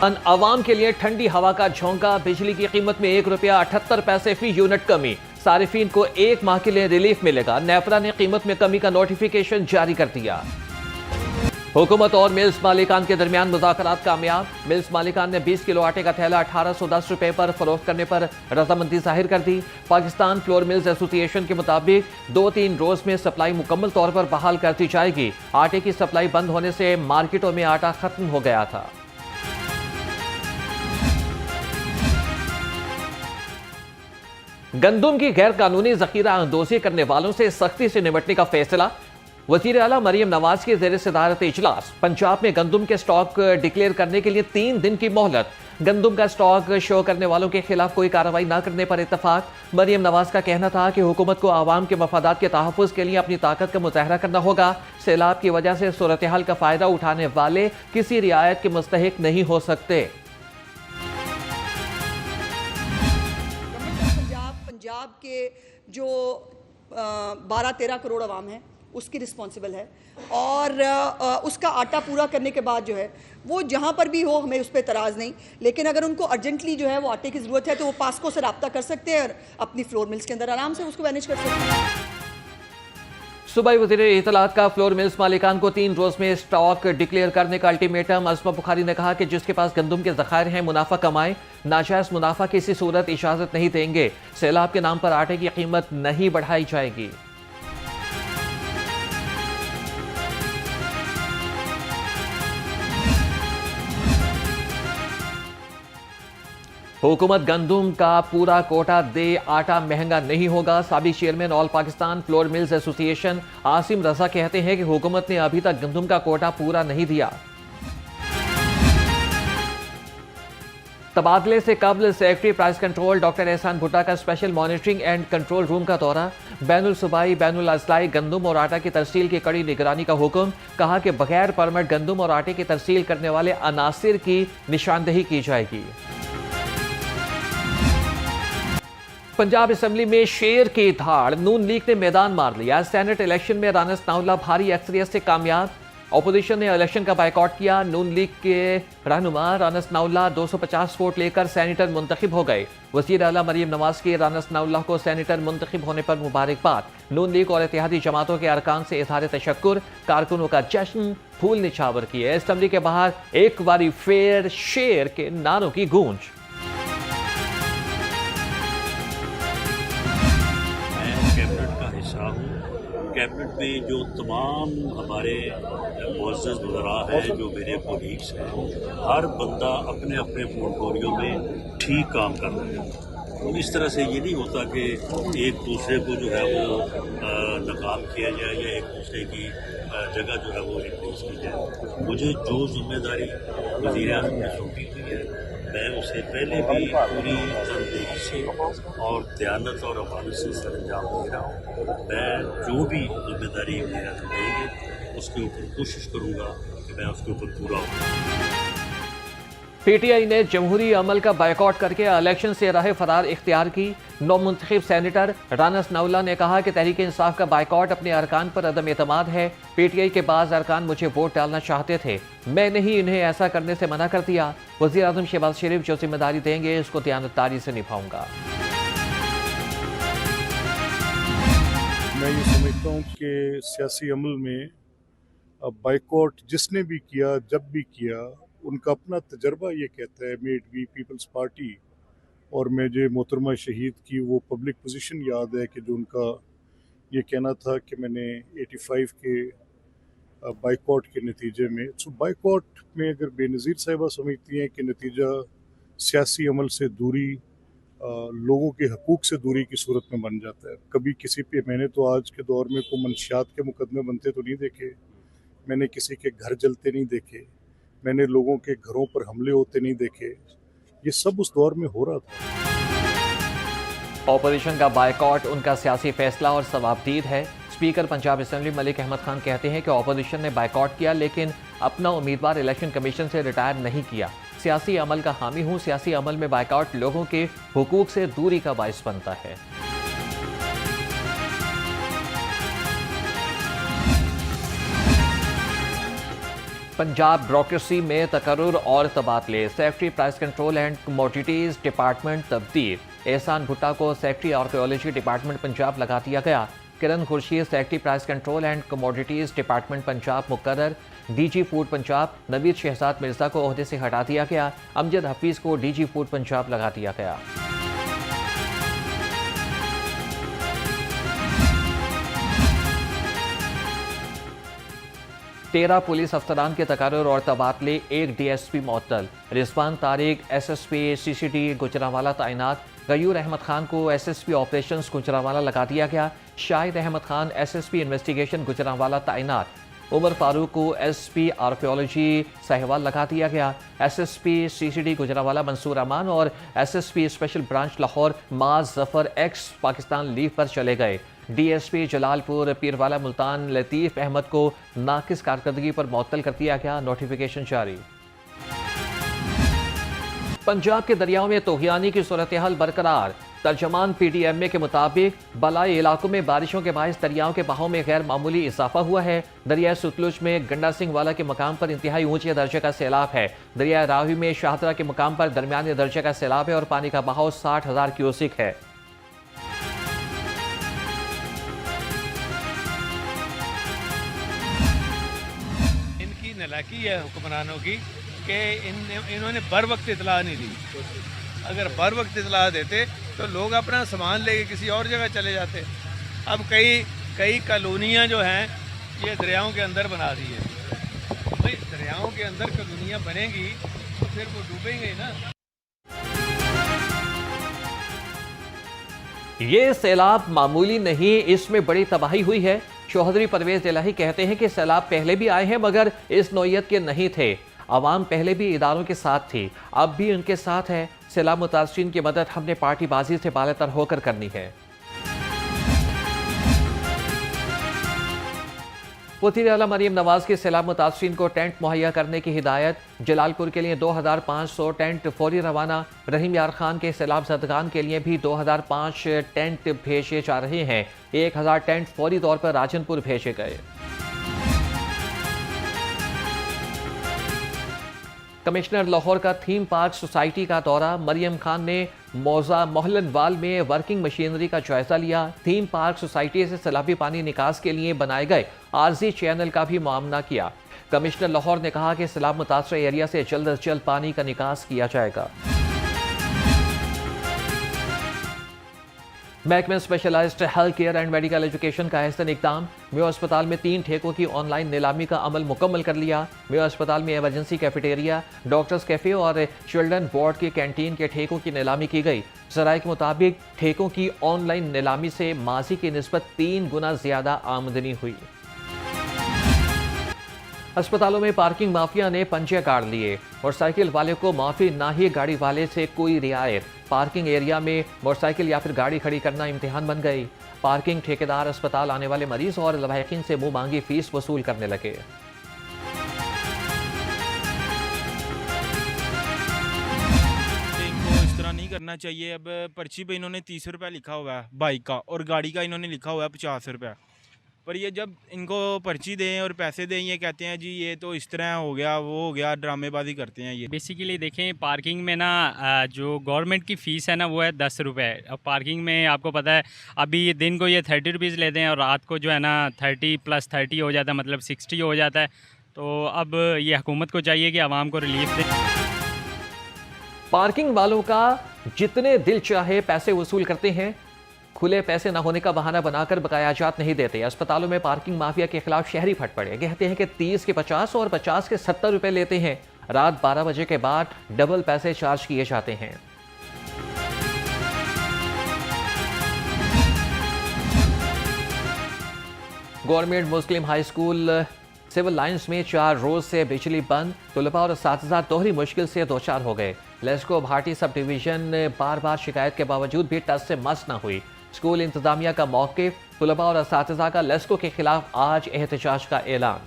आवाम के लिए ठंडी हवा का झोंका, बिजली की कीमत में ₹1.78 फी यूनिट कमी, सारिफीन को 1 माह के लिए रिलीफ मिलेगा। नेपरा ने कीमत में कमी का नोटिफिकेशन जारी कर दिया। हुकूमत और मिल्स मालिकान के दरमियान मुज़ाकरात कामयाब, मिल्स मालिकान ने 20 किलो आटे का थैला 1810 रुपए पर फरोख्त करने पर रजामंदी जाहिर कर दी। पाकिस्तान फ्लोर मिल्स एसोसिएशन के मुताबिक 2-3 रोज में सप्लाई मुकम्मल तौर पर बहाल कर दी जाएगी। आटे की सप्लाई बंद होने से मार्केटों में आटा खत्म हो गया था। गंदुम की गैर कानूनी जखीरा अंदोजी करने वालों से सख्ती से निपटने का फैसला। वजीर आला मरियम नवाज की ज़ेर सदारत इजलास। पंजाब में गंदुम के स्टॉक डिक्लेयर करने के लिए 3 दिन की मोहलत। गंदुम का स्टॉक शो करने वालों के खिलाफ कोई कार्रवाई न करने पर इत्तफाक। मरियम नवाज का कहना था कि हुकूमत को आवाम के मफादात के तहफ़्फ़ुज़ के लिए अपनी ताकत का मुजाहरा करना होगा। सैलाब की वजह से सूरत हाल का फ़ायदा उठाने वाले किसी रियायत के मुस्तहिक नहीं हो सकते। पंजाब के जो 12-13 करोड़ आवाम है उसकी रिस्पॉन्सिबल है, और उसका आटा पूरा करने के बाद जो है वो जहाँ पर भी हो हमें उस पर एतराज़ नहीं, लेकिन अगर उनको अर्जेंटली जो है वो आटे की ज़रूरत है तो वो पास्को से रब्ता कर सकते हैं और अपनी फ्लोर मिल्स के अंदर आराम से उसको मैनेज कर सकते हैं। सूबाई वज़ीर इत्तलात का फ्लोर मिल्स मालिकान को 3 रोज में स्टॉक डिक्लेयर करने का अल्टीमेटम। अज़मा बुखारी ने कहा कि जिसके पास गंदुम के ज़खायर हैं मुनाफा कमाए, नाजायज़ मुनाफा किसी सूरत इजाज़त नहीं देंगे। सैलाब के नाम पर आटे की कीमत नहीं बढ़ाई जाएगी। हुकूमत गंदुम का पूरा कोटा दे, आटा महंगा नहीं होगा। साबिक chairman all Pakistan flour mills association Asim Raza कहते हैं कि हुकूमत ने अभी तक गंदुम का कोटा पूरा नहीं दिया। तबादले से कबल सेक्रेटरी प्राइस कंट्रोल डॉक्टर एहसान भुट्टा का special monitoring and control room का दौरा। बैनुल सूबाई बैनुल अज़लाई गंदुम और आटा की तरसील की कड़ी निगरानी का हुक्म। कहा कि बगैर परमिट गंदुम और आटे की तरसील करने वाले अनासिर की निशानदेही की जाएगी। पंजाब असेंबली में शेर की धाड़, नून लीग ने मैदान मार लिया। सेनेट इलेक्शन में राना सनाउल्लाह भारी अक्सरियत से कामयाब। अपोजिशन ने इलेक्शन का बायकॉट किया। नून लीग के रहनुमा राना सनाउल्लाह 250 वोट लेकर सेनेटर मुंतखब हो गए। वज़ीर आला मरियम नवाज की राना सनाउल्लाह को सेनेटर मुंतखब होने पर मुबारकबाद। नून लीग और इत्तेहादी जमातों के अरकान से इज़हार तशक्कुर, कारकुनों का जश्न, फूल निछावर किए। असेंबली के बाहर एक बारी फेर शेर के नारों की गूंज। कैबिनेट में जो तमाम हमारे मुअज़्ज़ज़ वज़रा हैं, जो मेरे कोलीग्स हैं, हर बंदा अपने अपने पोर्टफोलियो में ठीक काम कर रहे हैं। तो इस तरह से ये नहीं होता कि एक दूसरे को जो है वो नाकाम किया जाए या एक दूसरे की जगह जो है वो इंक्रीज की जाए। मुझे जो जिम्मेदारी वज़ीर आज़म ने सौंपी हुई है, मैं उसे पहले भी पूरी तनदेही से और दयानत और अमानत से सर अंजाम दे रहा हूँ। मैं जो भी जिम्मेदारी मेरा देंगे उसके ऊपर कोशिश करूँगा कि मैं उसके ऊपर पूरा हूँ। पीटीआई ने जमहूरी अमल का बायकॉट करके इलेक्शन से राह फरार इख्तियार की। नौमुंतखब सेनेटर राना सनाउल्लाह ने कहा कि तहरीक इंसाफ का बायकॉट अपने अरकान पर अदम एतमाद है। पीटीआई के बाज़ अरकान मुझे वोट डालना चाहते थे, मैंने ही इन्हें ऐसा करने से मना कर दिया। वज़ीर आज़म शहबाज शरीफ जो जिम्मेदारी देंगे इसको दयानतदारी से निभाऊंगा। मैं ये समझता हूँ कि सियासी अमल में बायकॉट जिसने भी किया, जब भी किया, उनका अपना तजर्बा ये कहता है। मेड बी पीपल्स पार्टी, और मुझे मोहतरमा शहीद की वो पब्लिक पोजीशन याद है कि जो उनका ये कहना था कि मैंने 85 के बायकॉट के नतीजे में, सो बायकॉट में अगर बेनज़ीर साहिबा समझती हैं कि नतीजा सियासी अमल से दूरी, लोगों के हकूक़ से दूरी की सूरत में बन जाता है। कभी किसी पे, मैंने तो आज के दौर में को मंशियात के मुकदमे बनते तो नहीं देखे, मैंने किसी के घर जलते नहीं देखे, मैंने लोगों के घरों पर हमले होते नहीं देखे। ये सब उस दौर में हो रहा था। ऑपोजिशन का बायकॉट उनका सियासी फैसला और सवाबदीद है। स्पीकर पंजाब असेंबली मलिक अहमद खान कहते हैं कि ऑपोजिशन ने बायकॉट किया लेकिन अपना उम्मीदवार इलेक्शन कमीशन से रिटायर नहीं किया। सियासी अमल का हामी हूँ। सियासी अमल में बायकॉट लोगों के हुकूक से दूरी का बाइस बनता है। पंजाब ब्यूरोक्रेसी में तकर्रुर और तबादले, secretary price control and commodities department तब्दील। एहसान भुट्टा को सेक्रेटरी आर्कियोलॉजी डिपार्टमेंट पंजाब लगा दिया गया। Kiran Khurshid secretary price control and commodities department Punjab मुकर्रर। डीजी फूड पंजाब नवीद शहजाद मिर्जा को ओहदे से हटा दिया गया। अमजद हफीज को डीजी फूड पंजाब लगा दिया गया। तेरह पुलिस अफसरान के तकर्रुर और तबादले, एक डीएसपी मुअत्तल। रिजवान तारिक एसएसपी सीसीडी गुजरांवाला तैनात। गयूर अहमद खान को एसएसपी ऑपरेशंस गुजरांवाला लगा दिया गया। शाहिद अहमद खान एसएसपी इन्वेस्टिगेशन गुजरांवाला तैनात। उमर फारूक को एसपी आर्कियोलॉजी साहिवाल लगा दिया गया। एसएसपी सीसीडी गुजरांवाला मंसूर अमान और एसएसपी स्पेशल ब्रांच लाहौर माज जफर एक्स पाकिस्तान लीव पर चले गए। डीएसपी जलालपुर पीरवाला मुल्तान लतीफ़ अहमद को नाकिस कारकर्दगी पर मुअत्तल कर दिया गया। नोटिफिकेशन जारी। पंजाब के दरियाओं में तूफ़ानी की सूरत हाल बरकरार। तर्जमान पीडीएमए के मुताबिक बलाई इलाकों में बारिशों के बायस दरियाओं के बहाव में गैर मामूली इजाफा हुआ है। दरियाए सतलुज में गंडा सिंह वाला के मकाम पर इंतहाई ऊंचे दर्जे का सैलाब है। दरियाए रावी में शाहदरा के मकाम पर दरमियाने दर्जे का सैलाब है और पानी का बहाव 60,000 क्यूसिक है। नलायकी है हुक्मरानों की कि इन्होंने बर वक्त इतला नहीं दी। अगर बर वक्त इतला देते तो लोग अपना सामान लेके किसी और जगह चले जाते। अब कई कॉलोनियाँ जो हैं ये दरियाओं के अंदर बना दी है। भाई दरियाओं के अंदर कॉलोनियाँ बनेंगी तो फिर वो डूबेंगे ना। ये सैलाब मामूली नहीं, इसमें बड़ी तबाही हुई है। चौधरी परवेज इलाही कहते हैं कि सैलाब पहले भी आए हैं मगर इस नौयत के नहीं थे। अवाम पहले भी इदारों के साथ थी, अब भी उनके साथ है। सैलाब मुतासरीन की मदद हमने पार्टीबाजी से बालातर होकर करनी है। वज़ीर आला मरीम नवाज की सैलाब मुतासरीन को टेंट मुहैया करने की हिदायत। जलालपुर के लिए 2500 टेंट फौरी रवाना। रहीम यार खान के सैलाब ज़दगान के लिए भी 2005 टेंट भेजे जा रहे हैं। 1000 टेंट फौरी तौर पर राजनपुर भेजे गए। कमिश्नर लाहौर का थीम पार्क सोसाइटी का दौरा। मरियम खान ने मौजा मोहल्लनवाल में वर्किंग मशीनरी का जायजा लिया। थीम पार्क सोसाइटी से सैलाबी पानी निकास के लिए बनाए गए आरजी चैनल का भी मुआयना किया। कमिश्नर लाहौर ने कहा कि सैलाब मुतासर एरिया से जल्द अज जल्द पानी का निकास किया जाएगा। महकमे specialised health care and medical education का अहसन इकदाम। मेयो अस्पताल में 3 ठेकों की ऑनलाइन नीलामी का अमल मुकम्मल कर लिया। मेयो अस्पताल में इमरजेंसी कैफेटेरिया, डॉक्टर्स कैफे और चिल्ड्रन वार्ड की कैंटीन के ठेकों की नीलामी की गई। ज़राए के मुताबिक ठेकों की ऑनलाइन नीलामी से माजी की निस्बत 3 गुना ज्यादा आमदनी हुई। अस्पतालों में पार्किंग माफिया ने पंजे गाड़ लिए। मोटरसाइकिल वाले को माफी ना ही गाड़ी वाले से कोई रियायत। पार्किंग एरिया में मोटरसाइकिल या फिर गाड़ी खड़ी करना इम्तिहान बन गई। पार्किंग ठेकेदार अस्पताल आने वाले मरीज और लवाहिकीन से मुंह मांगी फीस वसूल करने लगे। इनको इस तरह नहीं करना चाहिए। अब पर्ची पे इन्होंने 30 रुपये लिखा हुआ है बाइक का और गाड़ी का इन्होंने लिखा हुआ है 50 रुपये। पर ये जब इनको पर्ची दें और पैसे दें ये कहते हैं जी ये तो इस तरह हो गया वो हो गया, ड्रामेबाजी करते हैं ये। बेसिकली देखें पार्किंग में ना जो गवर्नमेंट की फ़ीस है ना वो है 10 रुपये। अब पार्किंग में आपको पता है अभी दिन को ये 30 रुपीज़ लेते हैं और रात को जो है ना 30 + 30 हो जाता है, मतलब 60 हो जाता है। तो अब ये हुकूमत को चाहिए कि आवाम को रिलीफ दे। पार्किंग वालों का जितने दिल चाहे पैसे वसूल करते हैं, खुले पैसे न होने का बहाना बनाकर बकायाजात नहीं देते। अस्पतालों में पार्किंग माफिया के खिलाफ शहरी फट पड़े। कहते हैं कि 30 के 50 और 50 के 70 रुपए लेते हैं। रात 12 बजे के बाद डबल पैसे चार्ज किए जाते हैं। गवर्नमेंट मुस्लिम हाई स्कूल सिविल लाइंस में 4 रोज से बिजली बंद। तलबा और असातिज़ा दोहरी मुश्किल से दो चार हो गए। लेस्को भाटी सब डिवीजन बार बार शिकायत के बावजूद भी टस से मस न हुई। स्कूल इंतजामिया का मौक़िफ़। तलबा और असातिज़ा का लेस्को के खिलाफ आज एहतजाज का ऐलान।